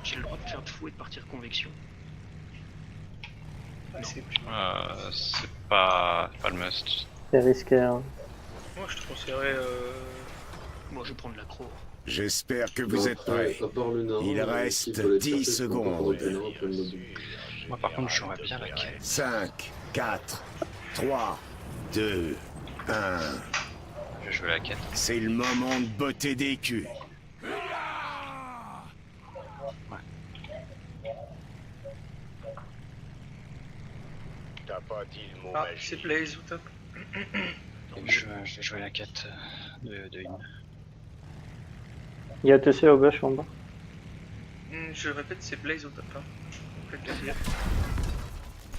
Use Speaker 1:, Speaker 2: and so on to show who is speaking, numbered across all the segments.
Speaker 1: J'ai le droit de faire de fou et de partir convection.
Speaker 2: C'est
Speaker 3: pas le must.
Speaker 4: C'est risqué. Hein.
Speaker 2: Moi je te conseillerais.
Speaker 1: Moi je vais prendre l'accro.
Speaker 5: J'espère que vous êtes prêts. Il reste 10 secondes.
Speaker 3: Moi par contre j'aurais bien la quête.
Speaker 5: 5, 4, 3, 2, 1.
Speaker 3: Je vais jouer la quête.
Speaker 5: C'est le moment de botter des culs.
Speaker 6: T'as pas dit le mot
Speaker 2: Ah,
Speaker 6: magique.
Speaker 2: c'est Blaze ou top.
Speaker 3: Je vais jouer la quête de In.
Speaker 4: Il y a TC au bush en bas.
Speaker 2: Je répète, c'est Blaze au top. Hein. Faites plaisir.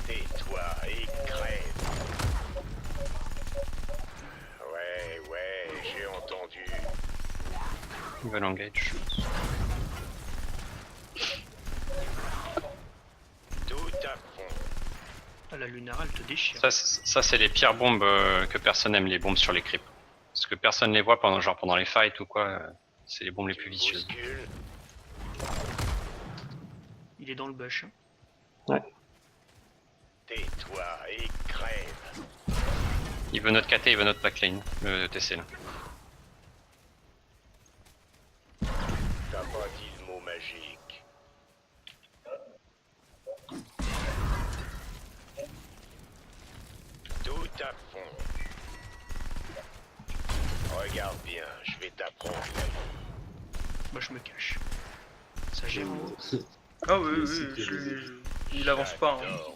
Speaker 6: Tais-toi et crève. Ouais, j'ai entendu.
Speaker 3: Nouvel engage.
Speaker 6: Tout à fond.
Speaker 1: Ah, la Lunara elle te déchire.
Speaker 3: Ça c'est les pires bombes que personne aime, les bombes sur les creeps. Parce que personne les voit pendant les fights ou quoi. C'est les bombes les plus vicieuses.
Speaker 6: Bouscule.
Speaker 1: Il est dans le bush. Hein.
Speaker 4: Ouais.
Speaker 6: Tais-toi et crève.
Speaker 3: Il veut notre KT, il veut notre backlane, le TC là.
Speaker 6: T'as pas dit le mot magique. Tout à fond. Regarde bien, je vais t'apprendre la vie.
Speaker 1: Moi je me cache. Ça gère en haut.
Speaker 2: Ah oui, il avance pas. Hein.
Speaker 6: J'adore.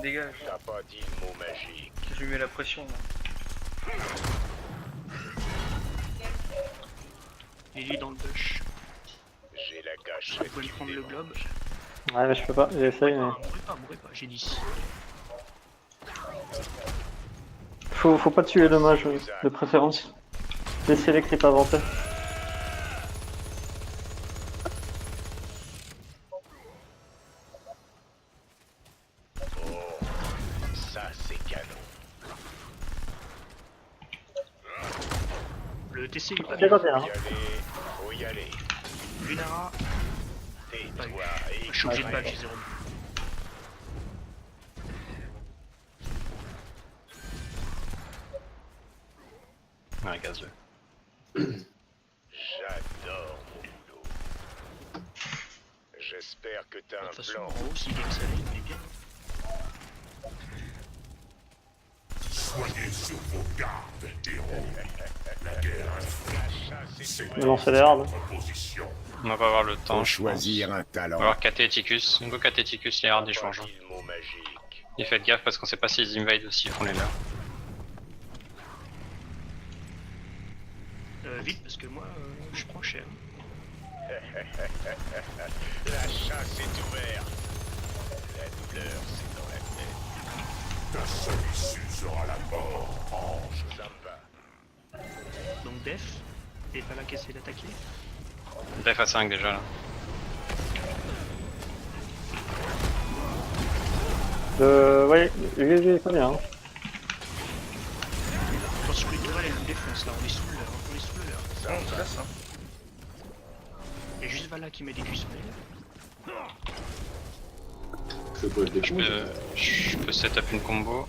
Speaker 2: Dégage.
Speaker 6: T'as pas dit le mot magique.
Speaker 2: Je lui mets la pression. Là.
Speaker 1: Il est dans le bush.
Speaker 6: J'ai la
Speaker 1: Vous
Speaker 6: gâchette.
Speaker 1: pouvez
Speaker 6: qui
Speaker 1: prendre le
Speaker 6: démange.
Speaker 1: globe.
Speaker 4: Ouais, mais je peux pas, j'essaye. Mais...
Speaker 1: Mourrez pas, j'ai 10.
Speaker 4: Faut pas tuer le mage de préférence. Laissez les creeps avancer.
Speaker 6: Oh, ça c'est canon.
Speaker 1: Le TC il est pas
Speaker 4: C'est
Speaker 1: bien.
Speaker 4: côté, hein.
Speaker 6: Faut y aller.
Speaker 1: Lunara,
Speaker 6: Tais-toi et
Speaker 1: je suis obligé de
Speaker 6: crève.
Speaker 1: battre, j'ai 0.
Speaker 3: Ouais, gazeux.
Speaker 6: J'adore mon boulot. J'espère que t'as
Speaker 1: De
Speaker 6: un
Speaker 1: toute façon,
Speaker 6: plan.
Speaker 1: en haut, s'il est salé, il est bien.
Speaker 7: Soyez sur vos gardes, héros. La guerre
Speaker 6: La chasse est
Speaker 7: c'est
Speaker 4: Je vais lancer les hardes.
Speaker 7: votre position.
Speaker 3: On va pas avoir le temps.
Speaker 5: Faut
Speaker 3: je
Speaker 5: choisir un
Speaker 3: pense. On va
Speaker 5: talent.
Speaker 3: avoir KT et Ticus. Go KT et Ticus, les hards ils
Speaker 6: Pas
Speaker 3: changent.
Speaker 6: dit le mot magique.
Speaker 3: Et faites gaffe parce qu'on sait pas s'ils invade ou s'ils font les leurs.
Speaker 1: Vite, parce que moi, je prends cher.
Speaker 6: La chasse est ouverte. La douleur, c'est dans la tête.
Speaker 7: Ta seule issue sera la mort, ange.
Speaker 6: Ça me va.
Speaker 1: Donc Def, t'es pas là qui essaie d'attaquer.
Speaker 3: Def à 5 déjà là.
Speaker 4: Ouais, il est pas bien. Hein.
Speaker 1: Attention, les tourelles, elles nous défoncent là, on est sous l'heure, on est sous l'heure.
Speaker 2: Ça, on se casse. Hein.
Speaker 1: Il y a juste Vala qui met des cuissons.
Speaker 3: Je peux setup une combo.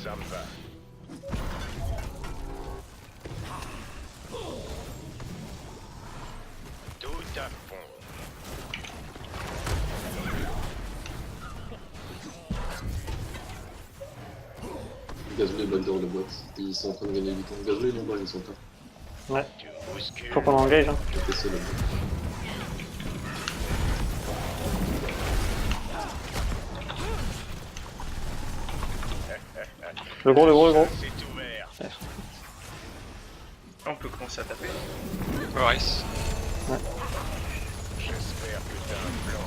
Speaker 6: Ça me va. Tout à fond.
Speaker 8: Gazoulet est dans la boîte. Ils sont en train de gagner du temps. Gazoulet et Lombard, ils sont là.
Speaker 4: Ouais,
Speaker 6: Tu me bouscules.
Speaker 4: faut qu'on engage. Hein.
Speaker 8: J'ai cassé la boîte.
Speaker 4: Le gros.
Speaker 6: C'est ouvert.
Speaker 2: On peut commencer à taper.
Speaker 3: Boris.
Speaker 6: J'espère que t'as un plan.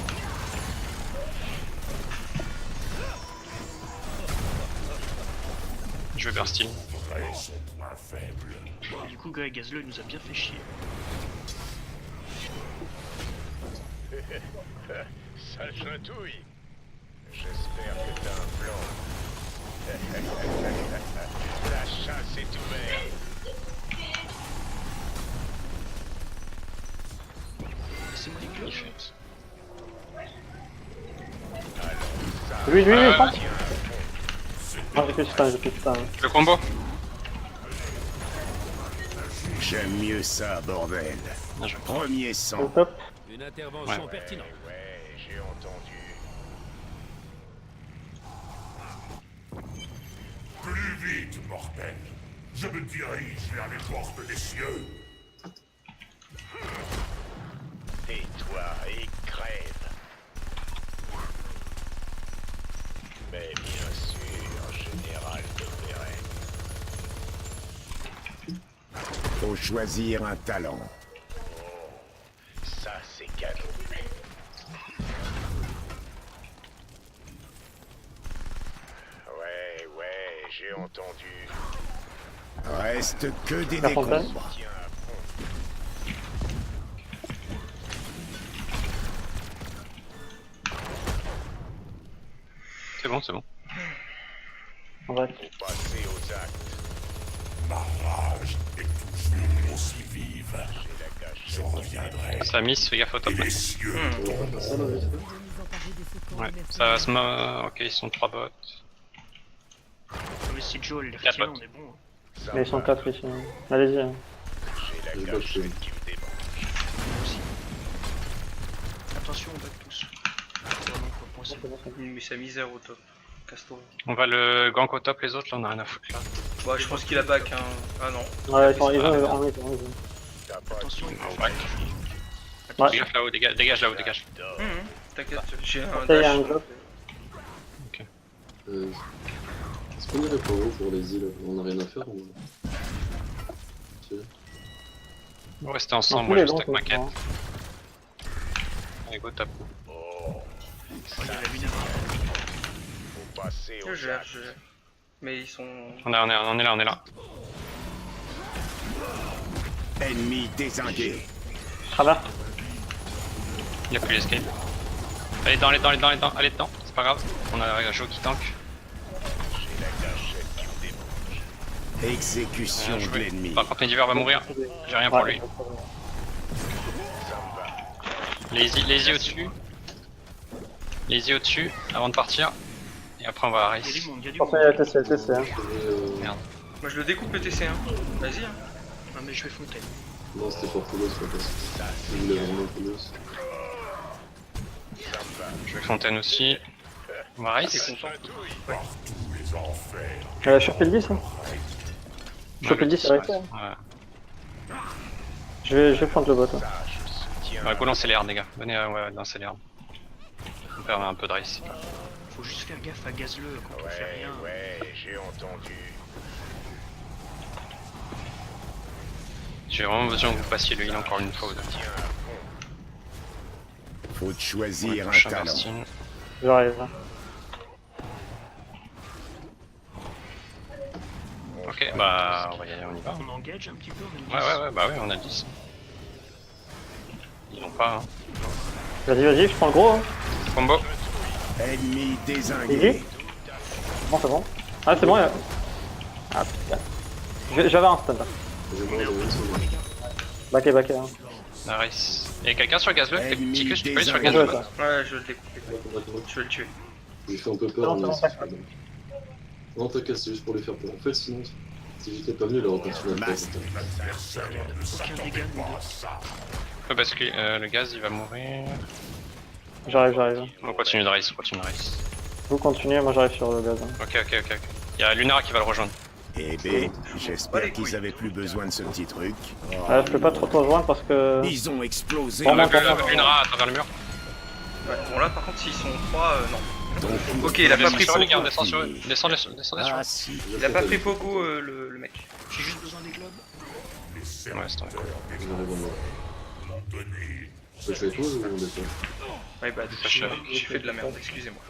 Speaker 3: Je vais burst heal.
Speaker 7: Vrais sont moins faibles.
Speaker 1: Du coup, Greg Gazleux nous a bien fait chier.
Speaker 6: Ça chatouille. J'espère que t'as un plan. La chasse
Speaker 3: il fait.
Speaker 4: Lui,
Speaker 3: Ouais, ouais,
Speaker 4: prends. Non, j'ai plus de stun,
Speaker 3: Le combo.
Speaker 5: J'aime mieux ça, bordel.
Speaker 3: Bien joué.
Speaker 5: Premier
Speaker 4: Au
Speaker 5: sang.
Speaker 4: top.
Speaker 9: Une intervention
Speaker 3: Ouais.
Speaker 9: pertinente.
Speaker 6: Ouais, j'ai entendu.
Speaker 7: Plus vite, mortel. Je me dirige vers les portes des cieux.
Speaker 6: Tais-toi et crève. Mais bien sûr, général de Pérez.
Speaker 5: Faut choisir un talent.
Speaker 6: Ça, c'est cadeau. Ouais, j'ai entendu.
Speaker 5: Reste que des
Speaker 4: La fontaine.
Speaker 5: décombres.
Speaker 6: Tiens à fond.
Speaker 3: C'est bon, c'est bon.
Speaker 4: En vrai.
Speaker 6: Passez aux actes.
Speaker 7: Ma rage est toujours aussi vive.
Speaker 6: J'ai la gâche.
Speaker 7: Je reviendrai.
Speaker 3: Ah, ça miss, fais gaffe au top.
Speaker 7: Et les cieux
Speaker 8: On va faire ça là, vite fait.
Speaker 3: Ouais, ça va se ok, ils sont 3 bots.
Speaker 1: Mais si Joe les
Speaker 3: Quatre
Speaker 1: retient,
Speaker 3: bots.
Speaker 1: on est bon. Hein.
Speaker 6: Ça
Speaker 4: Mais ils sont
Speaker 6: va.
Speaker 4: 4 ici. Allez-y.
Speaker 6: J'ai
Speaker 8: Les
Speaker 6: la
Speaker 8: bots,
Speaker 6: gâche
Speaker 8: c'est-
Speaker 6: qui me démange.
Speaker 1: Moi aussi. Attention, on back tous. C'est vraiment quoi penser.
Speaker 2: Il met sa misère au top. Casse-toi.
Speaker 3: On va le gank au top, les autres là, on a rien à foutre là.
Speaker 2: Bah, je pense qu'il a back, hein. Ah non.
Speaker 4: Ouais, ils ont en mid.
Speaker 6: T'as pas
Speaker 1: Attention,
Speaker 6: dit-
Speaker 1: il
Speaker 3: Ouais.
Speaker 4: Ouais.
Speaker 3: Dégage là-haut, dégage là-haut, dégage.
Speaker 2: T'inquiète, j'ai un
Speaker 4: Après, il y a un
Speaker 2: dash.
Speaker 4: globe.
Speaker 8: Est-ce qu'on irait pas haut pour les îles? On a rien à faire ou...
Speaker 3: On va rester ensemble,
Speaker 4: Tous
Speaker 3: moi
Speaker 4: les
Speaker 3: je reste
Speaker 4: grands,
Speaker 3: avec ma
Speaker 4: quoi.
Speaker 3: quête. Allez, go top.
Speaker 6: Oh,
Speaker 1: il y a la lune
Speaker 6: faut passer
Speaker 2: Je
Speaker 6: aux
Speaker 2: gère,
Speaker 6: actes.
Speaker 2: je gère. Mais ils sont...
Speaker 3: On est là.
Speaker 5: Ennemi dézingué.
Speaker 4: Travers.
Speaker 3: Il a plus l'escape. Allez dedans, allez dedans, c'est pas grave. On a un Joe qui tank.
Speaker 6: J'ai la gâchette qui me démange.
Speaker 5: Exécution
Speaker 3: Bien
Speaker 5: de
Speaker 3: joué.
Speaker 5: l'ennemi.
Speaker 3: Par contre, Mediver va mourir. J'ai rien pour lui. Lazy au-dessus. Lazy au-dessus, avant de partir. Et après on va à
Speaker 1: Il y a
Speaker 3: race.
Speaker 1: du monde, il y a du
Speaker 4: Attention,
Speaker 1: monde.
Speaker 4: il y a TC. Hein.
Speaker 3: Merde.
Speaker 2: Moi, je le découpe le TC1. Vas-y, hein.
Speaker 1: Ah, mais je vais fontaine.
Speaker 8: Non, c'était pour Poulos, pas possible. Il voulait vraiment Poulos.
Speaker 3: Je vais Fontaine aussi. On va
Speaker 2: T'es
Speaker 3: race.
Speaker 2: content.
Speaker 7: Partout les enfers.
Speaker 4: Choper le 10, hein. Choper le 10, c'est resté. Hein.
Speaker 3: Ouais.
Speaker 4: Je vais prendre le bot. Hein.
Speaker 3: Ouais, go lancer les armes, les gars. Venez, ouais, lancer les armes. On perd un peu de race.
Speaker 1: Faut juste faire gaffe à Gazle quand on fait rien.
Speaker 6: Ouais, j'ai entendu.
Speaker 3: J'ai vraiment besoin que vous passiez le heal encore une fois ou deux.
Speaker 6: Tiens à fond.
Speaker 5: Faut choisir un
Speaker 3: Prochain
Speaker 5: talent.
Speaker 3: Garstine.
Speaker 4: J'arrive. Hein.
Speaker 3: Ok, bah on va y aller, on y va.
Speaker 1: On engage un petit peu, on a le 10.
Speaker 3: Ouais, bah ouais, on a 10. Ils l'ont pas, hein.
Speaker 4: Vas-y, je prends le gros. Hein.
Speaker 3: Combo.
Speaker 5: Ennemi
Speaker 4: Easy.
Speaker 5: dézingué.
Speaker 4: Bon, c'est bon. Ah, c'est bon. Ah, putain. J'avais un stun. Là.
Speaker 8: J'avais une seconde.
Speaker 4: Backé. Hein.
Speaker 3: Nice. Et quelqu'un sur Gazle?
Speaker 5: Ennemi
Speaker 3: Petit que tu peux aller sur
Speaker 5: désingué.
Speaker 4: Bien
Speaker 3: Gazle?
Speaker 4: joué, ça.
Speaker 2: Ouais, je vais le découper.
Speaker 8: Attends,
Speaker 2: Je vais le tuer.
Speaker 8: il fait un peu peur,
Speaker 4: Non,
Speaker 8: mais
Speaker 4: c'est
Speaker 8: c'est
Speaker 4: bon.
Speaker 8: pas bon. Non, t'inquiète, c'est juste pour lui faire peur. En fait, sinon, si j'étais pas venu, il aurait continué à le faire.
Speaker 7: L'adversaire ne
Speaker 1: Aucun dégât, nous
Speaker 7: s'attend
Speaker 1: deux.
Speaker 7: pas à ça.
Speaker 3: Ouais, parce que le gaz il va mourir.
Speaker 4: J'arrive.
Speaker 3: On continue de race,
Speaker 4: Vous continuez, moi j'arrive sur le gaz. Hein.
Speaker 3: Ok. Il y a Lunara qui va le rejoindre.
Speaker 5: Eh ben, j'espère qu'ils avaient plus besoin de ce petit truc.
Speaker 4: Je peux pas trop te rejoindre parce que.
Speaker 5: Ils ont explosé.
Speaker 4: Bon,
Speaker 5: la
Speaker 4: bon,
Speaker 5: gueule.
Speaker 3: Lunara à travers le mur.
Speaker 2: Ouais, bon, là, par contre, s'ils sont 3, non.
Speaker 5: Donc,
Speaker 2: Ok, il a pas
Speaker 3: Descends
Speaker 2: pris
Speaker 3: sur les
Speaker 2: Pogo.
Speaker 3: gars, descends sur.
Speaker 5: Ah si.
Speaker 2: Il a pas pris Pogo, le mec.
Speaker 1: J'ai juste besoin des globes.
Speaker 7: Les
Speaker 3: Ouais, c'est
Speaker 7: serviteurs
Speaker 3: vrai.
Speaker 8: J'arrive à moi.
Speaker 7: m'ont donné.
Speaker 8: Je fais toi ou on défend?
Speaker 2: Ouais, bah,
Speaker 3: Pas cher.
Speaker 2: j'ai fait de la merde, excusez-moi.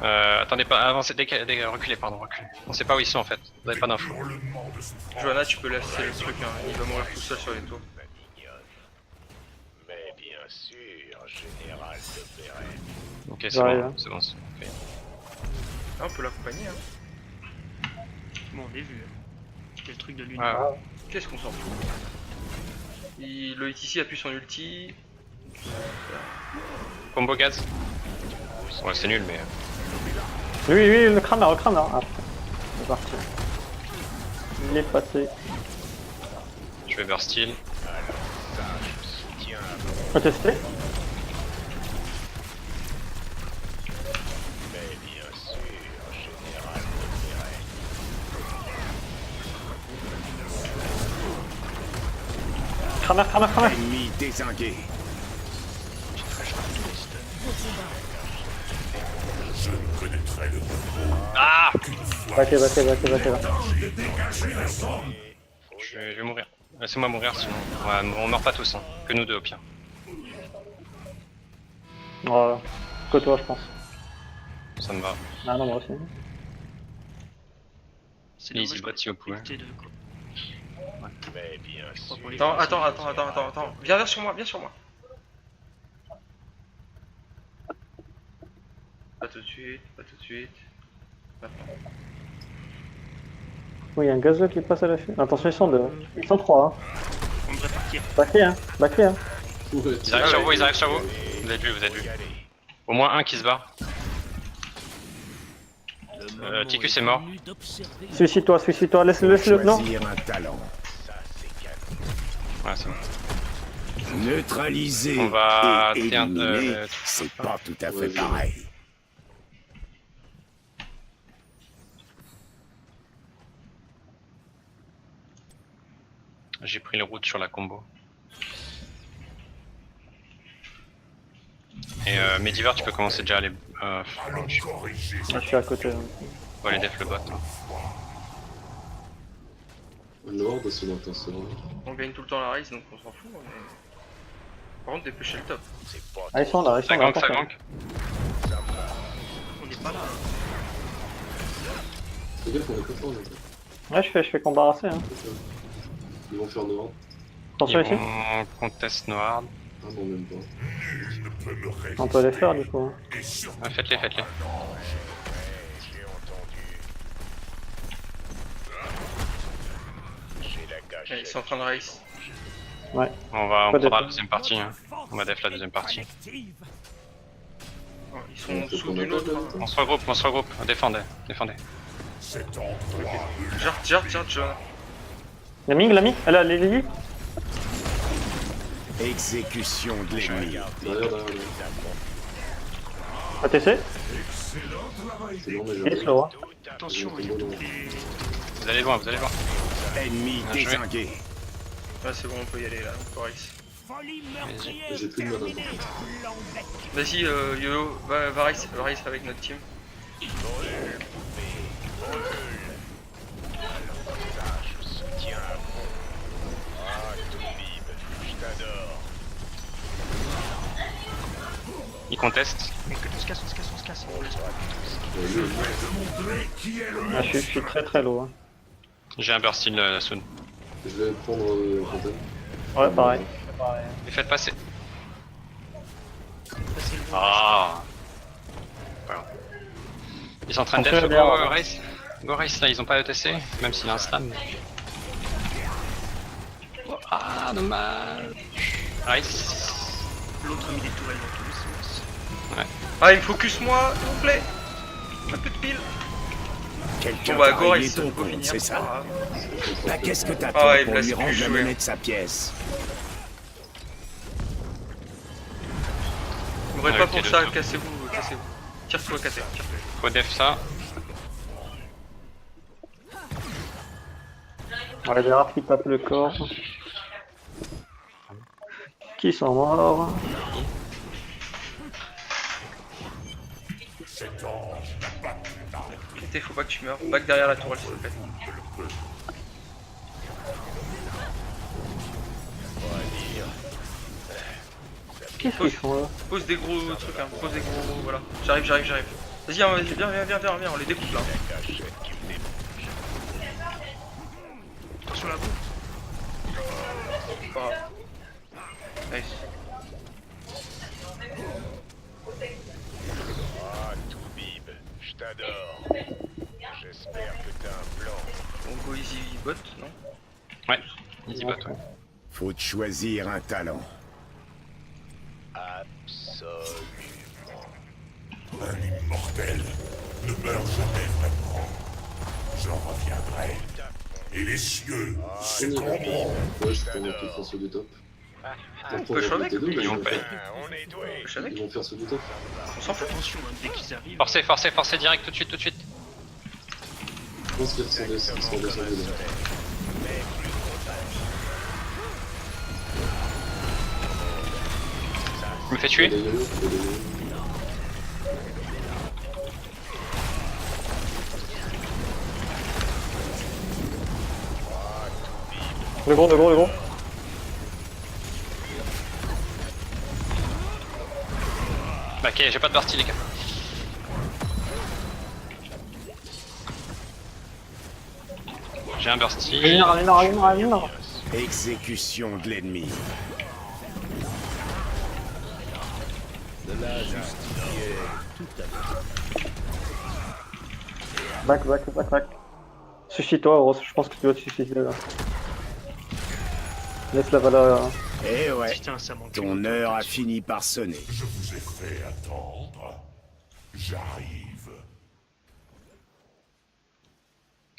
Speaker 3: Attendez pas, avancez, reculez, pardon, reculez. On sait pas où ils sont en fait, vous avez pas d'infos.
Speaker 7: Hurlement de souffrance.
Speaker 2: Johanna, tu peux laisser le truc, hein. Il va mourir tout seul sur les tours.
Speaker 6: Ma mignonne. Mais bien sûr, général de Pérez.
Speaker 3: Ok, c'est
Speaker 4: J'arrive,
Speaker 3: bon,
Speaker 4: hein.
Speaker 3: c'est bon. Ok.
Speaker 2: Ah, on peut l'accompagner, hein.
Speaker 1: Bon, on est vu. Quel truc de lune.
Speaker 3: Ouais.
Speaker 2: Qu'est-ce qu'on s'en fout? Le ITC appuie son ulti.
Speaker 3: Combo gaz. Ouais, c'est nul, mais.
Speaker 4: Oui, le crame là, Ah, putain. C'est parti. Il est passé.
Speaker 3: Je vais burst heal.
Speaker 4: On va tester.
Speaker 6: Mais bien sûr, général préféré.
Speaker 4: Crame.
Speaker 5: Ennemi dézingué.
Speaker 7: Je connaîtrai le
Speaker 3: Ah
Speaker 4: Battez là.
Speaker 3: je vais mourir. Laissez-moi mourir sinon. Ouais, on meurt pas tous, hein. Que nous deux au pire.
Speaker 4: Voilà. Que toi, je pense.
Speaker 3: Ça me va.
Speaker 4: Ah non, moi aussi.
Speaker 1: C'est
Speaker 3: Easy
Speaker 1: dommage
Speaker 3: bot
Speaker 1: qu'on
Speaker 3: si vous
Speaker 1: ait
Speaker 3: pouvez.
Speaker 1: T2, quoi.
Speaker 6: Mais bien sûr.
Speaker 1: Pour les
Speaker 2: Attends,
Speaker 1: faire,
Speaker 2: attends. Viens sur moi. Pas tout de suite. Maintenant.
Speaker 4: Oui, il y a un gazeux qui passe à la fuite. Attention, ils sont deux. Ils sont trois.
Speaker 1: On devrait partir.
Speaker 4: Backclear, hein. Backclear.
Speaker 8: Ouais,
Speaker 3: Ils arrivent sur vous, Vous êtes vu. Au moins un qui se barre. Ticus est mort.
Speaker 4: Suicide-toi. Laisse-le. Non.
Speaker 5: Choisir un talent.
Speaker 3: Ouais, c'est bon.
Speaker 5: Neutraliser
Speaker 3: On va
Speaker 5: et éliminer,
Speaker 3: T1,
Speaker 5: c'est pas tout à fait
Speaker 8: Ouais,
Speaker 5: pareil.
Speaker 3: J'ai pris les routes sur la combo. Et Medivar, tu peux commencer déjà à aller.
Speaker 7: allons corriger
Speaker 4: Ah, je suis à côté. Hein.
Speaker 3: Faut aller def le bot. Hein.
Speaker 8: Lord, c'est l'intenseur.
Speaker 2: On gagne tout le temps la race donc on s'en fout. Mais... Par contre, dépêchez le top.
Speaker 6: C'est pas
Speaker 4: Ah, ils sont là.
Speaker 3: Ça gank.
Speaker 1: On n'est pas là.
Speaker 8: Fais gaffe, on est pas fort, là.
Speaker 4: Ouais, je fais combarrasser. Hein.
Speaker 8: Ils vont faire noir.
Speaker 4: Attention ici.
Speaker 3: On conteste noir.
Speaker 8: Ah non, même pas.
Speaker 7: Nul ne peut me résister.
Speaker 4: On peut les faire du coup. Hein.
Speaker 7: Et surtout,
Speaker 3: Ouais, faites-les.
Speaker 6: j'ai entendu. J'ai la
Speaker 2: Allez,
Speaker 6: gâche.
Speaker 2: ils sont en train de race.
Speaker 3: On
Speaker 4: Pas
Speaker 3: prendra
Speaker 4: def.
Speaker 3: la deuxième partie. Hein. On va def la deuxième partie.
Speaker 2: Oh, ils sont en
Speaker 8: Faut
Speaker 2: dessous
Speaker 8: qu'on
Speaker 2: d'une
Speaker 8: attaque,
Speaker 2: autre.
Speaker 8: là,
Speaker 2: Hein.
Speaker 3: On se regroupe. Défendez.
Speaker 7: cet endroit
Speaker 2: Jarde, John.
Speaker 4: La Ming. Elle a les Lily.
Speaker 5: Exécution de l'ennemi.
Speaker 8: derrière.
Speaker 4: ATC.
Speaker 8: C'est bon, mais
Speaker 4: Il est
Speaker 8: j'ai
Speaker 4: slow. Hein.
Speaker 1: Attention, il y a tous les...
Speaker 3: Vous allez loin.
Speaker 5: Ennemi
Speaker 3: Bien joué.
Speaker 5: dézingué.
Speaker 2: Ouais, c'est bon, on peut y aller là. On peut race.
Speaker 3: Vas-y.
Speaker 8: J'ai plus de mana.
Speaker 2: Vas-y, Yo, va race avec notre team.
Speaker 6: Je soutiens à fond. Ah, Toubib, je t'adore.
Speaker 3: Il conteste.
Speaker 1: On se casse. On laisse pas.
Speaker 7: qui est le
Speaker 4: Ah, je suis très low. Hein.
Speaker 3: J'ai un burst heal soon.
Speaker 8: Je vais prendre Quentin.
Speaker 4: Ouais, pareil.
Speaker 3: Les faites passer.
Speaker 1: Passer le bon.
Speaker 3: Ah. Voilà. Ils sont en train de def
Speaker 4: Après,
Speaker 3: go
Speaker 4: derrière.
Speaker 3: race. Go race là, ils ont pas ETC, même s'il a un slam. Oh, ah, dommage. Race.
Speaker 1: L'autre a mis des tourelles dans tous les sens.
Speaker 2: Ah, il me focus moi, s'il vous plaît. Un peu de pile.
Speaker 5: Quelqu'un
Speaker 2: Bon bah,
Speaker 5: va
Speaker 2: go
Speaker 5: régler
Speaker 2: race,
Speaker 5: ton
Speaker 2: on peut
Speaker 5: compte,
Speaker 2: finir.
Speaker 5: c'est
Speaker 2: pas
Speaker 5: ça.
Speaker 2: grave.
Speaker 5: Bah, qu'est-ce que t'attends
Speaker 2: Ah ouais,
Speaker 5: pour
Speaker 2: là,
Speaker 5: lui
Speaker 2: c'est
Speaker 5: rendre
Speaker 2: plus
Speaker 5: la
Speaker 2: joué.
Speaker 5: monnaie de sa pièce?
Speaker 2: Mourrez
Speaker 3: Ouais,
Speaker 2: pas
Speaker 3: ok,
Speaker 2: pour
Speaker 3: deux
Speaker 2: ça,
Speaker 3: tours.
Speaker 2: cassez-vous. Tire-toi, tire-toi.
Speaker 3: Faut def ça.
Speaker 4: Ouais, des rares qui tapent le corps. Qui sont morts.
Speaker 7: cet ange n'a pas pu d'armes.
Speaker 2: Kété, faut pas que tu meurs. Back derrière la tourelle, s'il te plaît.
Speaker 4: Qu'est-ce qu'ils font là?
Speaker 2: Pose des gros trucs, hein. Pose des gros. Voilà. J'arrive. Vas-y, hein, viens, on les découpe là.
Speaker 1: Attention la boue.
Speaker 2: Pas grave. Nice.
Speaker 6: Ah, Toubib, je t'adore. J'espère que t'as un plan.
Speaker 2: On go easy bot, non?
Speaker 3: Ouais. Easy bot, ouais.
Speaker 5: Faut choisir un talent.
Speaker 6: Absolument.
Speaker 7: Un immortel ne meurt jamais vraiment. J'en reviendrai. Et les cieux succomberont.
Speaker 8: Ouais, je prends tout faire ceux du top.
Speaker 2: On peut jouer avec.
Speaker 3: Ils vont pas-
Speaker 6: On est doué.
Speaker 2: Je suis avec.
Speaker 8: Ils vont faire ceux du top.
Speaker 2: On s'en fout.
Speaker 1: Attention, hein, dès qu'ils arrivent.
Speaker 3: Forcez, forcez, forcez direct, tout de suite, tout de suite.
Speaker 8: Je pense qu'ils sont descendus là.
Speaker 3: Il me fait
Speaker 8: Il y a
Speaker 3: tuer.
Speaker 8: des yo-yo, il y a des yo-yo.
Speaker 4: Le gros.
Speaker 3: Bah, ok, j'ai pas de partie les gars. J'ai un bursty.
Speaker 4: Ragnarok.
Speaker 5: Exécution de l'ennemi.
Speaker 4: Back. Suicide-toi, Rose, je pense que tu dois te suicider là. Laisse la valeur.
Speaker 5: Eh ouais,
Speaker 1: Putain, ça manque.
Speaker 5: ton heure a fini par sonner.
Speaker 7: Je vous ai fait attendre. J'arrive.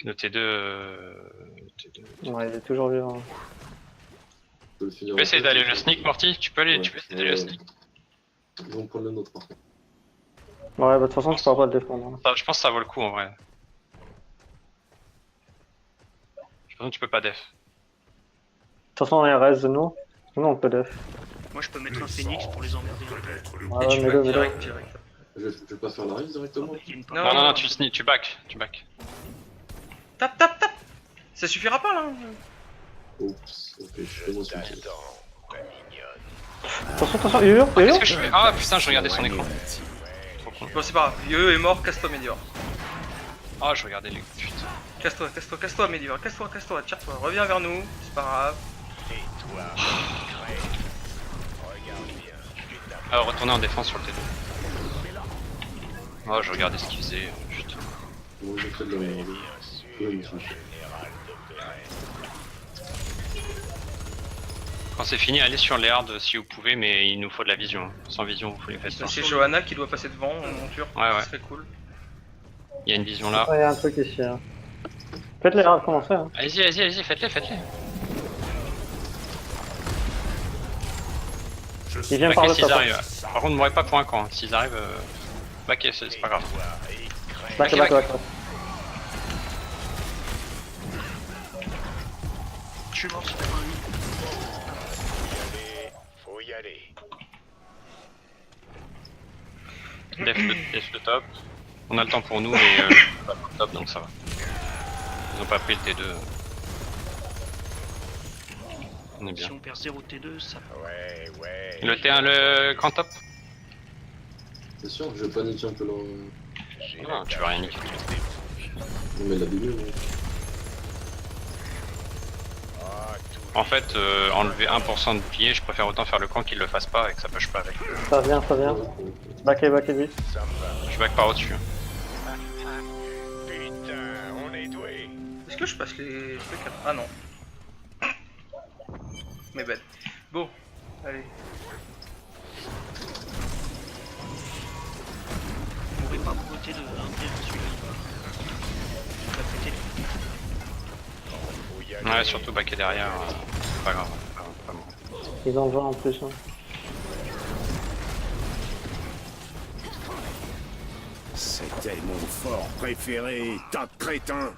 Speaker 3: Le T2.
Speaker 4: Ouais, il est toujours vivant.
Speaker 8: Je peux le finir.
Speaker 3: Tu peux essayer
Speaker 8: en fait,
Speaker 3: d'aller
Speaker 8: et
Speaker 3: le sneak, Morty? Tu peux aller,
Speaker 8: Ouais,
Speaker 3: tu peux essayer d'aller le sneak?
Speaker 8: Ils vont prendre le nôtre par contre.
Speaker 4: Ouais, bah de toute façon, tu pourras pas le défendre.
Speaker 3: Je pense que ça vaut le coup en vrai. Je pense que tu peux pas def.
Speaker 4: De toute façon, on est reste de nous. Nous, on peut def.
Speaker 1: Moi, je peux mettre un phénix pour les emmerder.
Speaker 7: Connaître le
Speaker 4: Ouais,
Speaker 2: Et tu
Speaker 4: mets-le,
Speaker 2: back
Speaker 4: mets-le.
Speaker 2: direct.
Speaker 8: Je vais pas faire la raise directement.
Speaker 1: Il y a une
Speaker 2: Non,
Speaker 3: Non, non, non, tu sneak, tu back, tu back.
Speaker 2: Tape. Ça suffira pas là.
Speaker 8: Oups, ok, je fais mon switch.
Speaker 6: Attends, ma mignonne.
Speaker 4: Attention, yo-yo.
Speaker 3: Qu'est-ce que je fais? Ah putain, je regardais son écran. Trop con.
Speaker 2: Bon, c'est pas grave. Yo est mort, casse-toi, Médior.
Speaker 3: Ah, je regardais les. Putain.
Speaker 2: Casse-toi, Médior. Casse-toi, tire-toi. Reviens vers nous, c'est pas grave.
Speaker 6: C'est toi, crève. Regarde bien, je vais t'appeler.
Speaker 3: Ah, retourner en défense sur le T2. Oh, je regardais ce qu'il faisait. Putain.
Speaker 8: Bon, j'ai fait de la merde. Ouais, mon switch.
Speaker 6: Général de Brest.
Speaker 3: Quand c'est fini, allez sur les hards si vous pouvez, mais il nous faut de la vision. Sans vision, vous les faites pas.
Speaker 2: C'est Johanna qui doit passer devant en monture.
Speaker 3: Ouais.
Speaker 2: Ça serait cool.
Speaker 3: Il y a une vision là.
Speaker 4: Ouais, y a un truc ici. Hein. Faites les rares commencer. Hein.
Speaker 3: Allez-y, faites-les.
Speaker 4: Ils viennent par
Speaker 3: Backez
Speaker 4: le
Speaker 3: s'ils
Speaker 4: top.
Speaker 3: arrivent. Par contre, ne mourrez pas pour un camp. S'ils arrivent, backez, c'est pas grave.
Speaker 4: Back.
Speaker 1: Je suis mort sur un
Speaker 6: Faut y aller.
Speaker 3: Def le top. On a le temps pour nous et pas le top donc ça va. Ils ont pas pris le T2. On est bien.
Speaker 1: Si on perd 0 T2, ça.
Speaker 6: Ouais.
Speaker 3: Le T1, le grand top?
Speaker 8: C'est sûr, je vais paniquer un peu là.
Speaker 3: Non, tu vas rien niquer.
Speaker 8: Non, mais la BB, ouais.
Speaker 3: En fait, enlever 1% de bouclier, je préfère autant faire le camp qu'il le fasse pas et que ça push pas avec.
Speaker 4: Ça vient. Back vite.
Speaker 3: Je back par au-dessus.
Speaker 6: Putain, on est doué.
Speaker 2: Est-ce que je passe les trucs à... Ah non. Mais bête. Bon, allez.
Speaker 1: Vous mourrez pas pour le T2, hein, bien celui-là. Il va péter les.
Speaker 3: Ouais, surtout backer derrière, c'est pas grave. Pas bon.
Speaker 4: Ils en jouent en plus. Hein.
Speaker 5: C'était mon fort préféré, tas de crétins.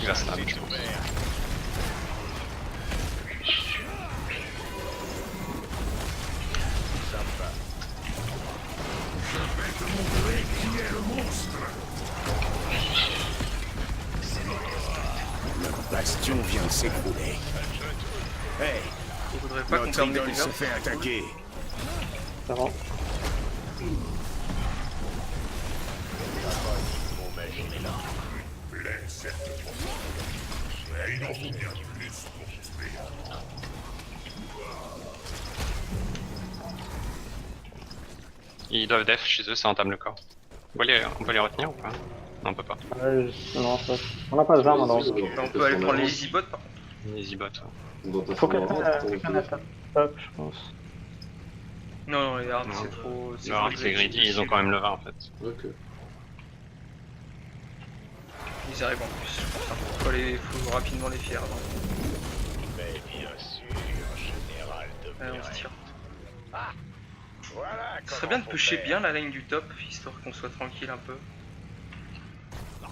Speaker 3: Il va slam, je pense.
Speaker 5: Le bastion vient de s'écrouler. Hey,
Speaker 2: Il faudrait pas qu'on
Speaker 5: notre
Speaker 2: perde des
Speaker 5: idole
Speaker 2: dégâts.
Speaker 5: se fait attaquer.
Speaker 4: Ça va.
Speaker 7: plaît, certes. Mais il en faut bien plus pour tuer.
Speaker 3: Ils doivent def chez eux, ça entame le corps. On peut les retenir ou pas? Non, on peut pas.
Speaker 4: Ouais, non, on n'a pas de armes alors.
Speaker 2: On peut aller prendre les easy bots par contre.
Speaker 3: Les easy bots.
Speaker 8: On va pas
Speaker 4: Faut
Speaker 8: faire
Speaker 4: quelqu'un
Speaker 8: un
Speaker 4: top, je pense.
Speaker 2: Non, les hards
Speaker 3: Non.
Speaker 2: c'est trop.
Speaker 3: C'est vrai que les greedy, ils ont quand même le 20 en fait.
Speaker 8: Ok.
Speaker 2: Ils arrivent en plus, je pense. Faut rapidement les faire.
Speaker 6: Mais bien sûr, général de
Speaker 2: Allez, on se tire.
Speaker 6: Voilà.
Speaker 2: Ce serait bien de pusher bien la ligne du top, histoire qu'on soit tranquille un peu.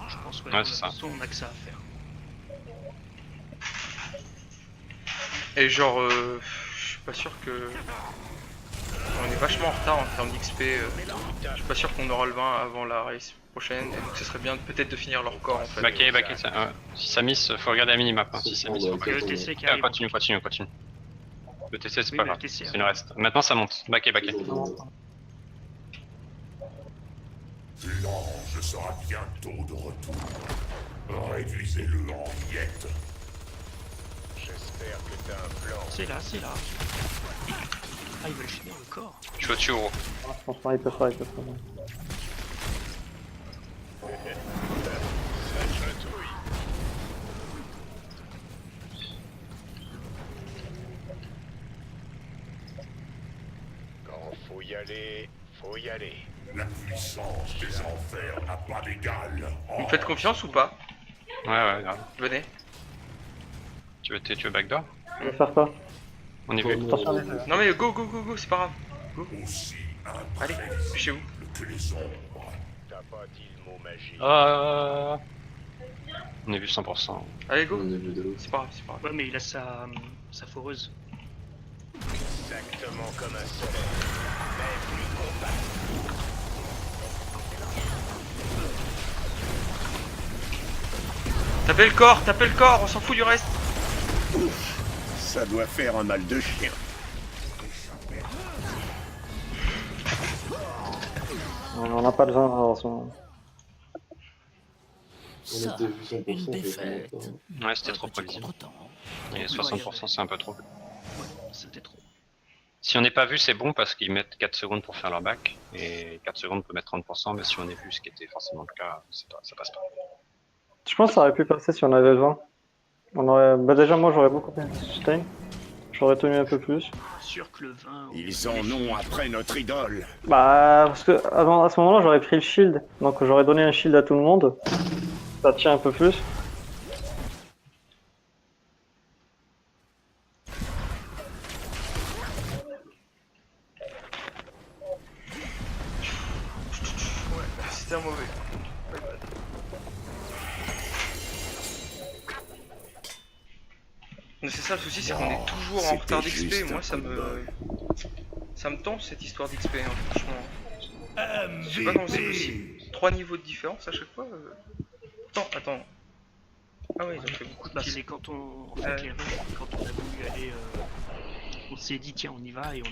Speaker 1: Je pense que
Speaker 3: Ouais, c'est ça.
Speaker 1: on a que ça à faire.
Speaker 2: Et genre, je suis pas sûr que... On est vachement en retard en termes d'XP. Je suis pas sûr qu'on aura le 20 avant la race prochaine. Et donc ce serait bien peut-être de finir leur corps en fait.
Speaker 3: Backé, si ça miss, faut regarder la minimap. Hein. Si ça miss, faut pas.
Speaker 1: Le TC qui
Speaker 3: Ah,
Speaker 1: arrive.
Speaker 3: continue. Le TC c'est
Speaker 1: Oui,
Speaker 3: pas
Speaker 1: mais
Speaker 3: grave,
Speaker 1: le TC,
Speaker 3: c'est le reste. Maintenant ça monte. Backé.
Speaker 7: L'ange sera bientôt de retour. Réduisez-le en miettes.
Speaker 6: J'espère que t'as un plan.
Speaker 1: C'est là. Ah, ils veulent finir le corps.
Speaker 3: Je suis au-dessus, gros.
Speaker 4: Franchement, il peut pas.
Speaker 6: Ça chatouille. Quand faut y aller, faut y aller.
Speaker 7: La puissance des enfers n'a pas d'égal.
Speaker 2: Vous me faites confiance ou pas?
Speaker 3: Ouais, grave.
Speaker 2: Venez.
Speaker 3: Tu veux backdoor?
Speaker 4: Il va faire quoi?
Speaker 3: On est vu.
Speaker 4: Attention, les-
Speaker 2: Non mais go, c'est pas grave.
Speaker 7: Aussi
Speaker 2: Allez,
Speaker 7: imprévisible
Speaker 2: chez vous.
Speaker 7: que les ombres.
Speaker 6: T'as pas dit le mot magie.
Speaker 3: On est vu 100%.
Speaker 2: Allez, go.
Speaker 8: On est vu de l'autre.
Speaker 2: C'est pas grave.
Speaker 1: Ouais, mais il a sa foreuse.
Speaker 6: Exactement comme un soleil. Mais plus compact.
Speaker 2: Tapez le corps, on s'en fout du reste.
Speaker 5: Ça doit faire un mal de chien.
Speaker 4: On n'a pas besoin malheureusement.
Speaker 8: On était vu 100%.
Speaker 9: Une défaite.
Speaker 3: Ouais, c'était trop prévisible. Et 60% c'est un peu trop.
Speaker 1: Ouais, c'était trop.
Speaker 3: Si on n'est pas vu, c'est bon parce qu'ils mettent 4 secondes pour faire leur back. Et 4 secondes peut mettre 30%, mais si on est vu, ce qui était forcément le cas, ça passe pas.
Speaker 4: Je pense que ça aurait pu passer si on avait le 20. On aurait... Bah déjà moi j'aurais beaucoup plus de sustain. J'aurais tenu un peu plus.
Speaker 1: Sûr que le 20...
Speaker 5: Ils en ont après notre idole.
Speaker 4: Bah parce que à ce moment-là j'aurais pris le shield. Donc j'aurais donné un shield à tout le monde. Ça tient un peu plus.
Speaker 2: C'était un mauvais. Mais c'est ça le souci, c'est qu'on est toujours en retard
Speaker 5: C'était
Speaker 2: d'XP.
Speaker 5: juste
Speaker 2: Moi
Speaker 5: un
Speaker 2: ça
Speaker 5: coup de
Speaker 2: me...
Speaker 5: bol.
Speaker 2: Ça me tente cette histoire d'XP, hein, franchement. Je sais pas comment c'est possible. 3 niveaux de différence à chaque fois. Attends. Ah ouais, ils ont fait beaucoup de
Speaker 1: Bah,
Speaker 2: kills.
Speaker 1: c'est quand on a voulu aller... on s'est dit tiens on y va et on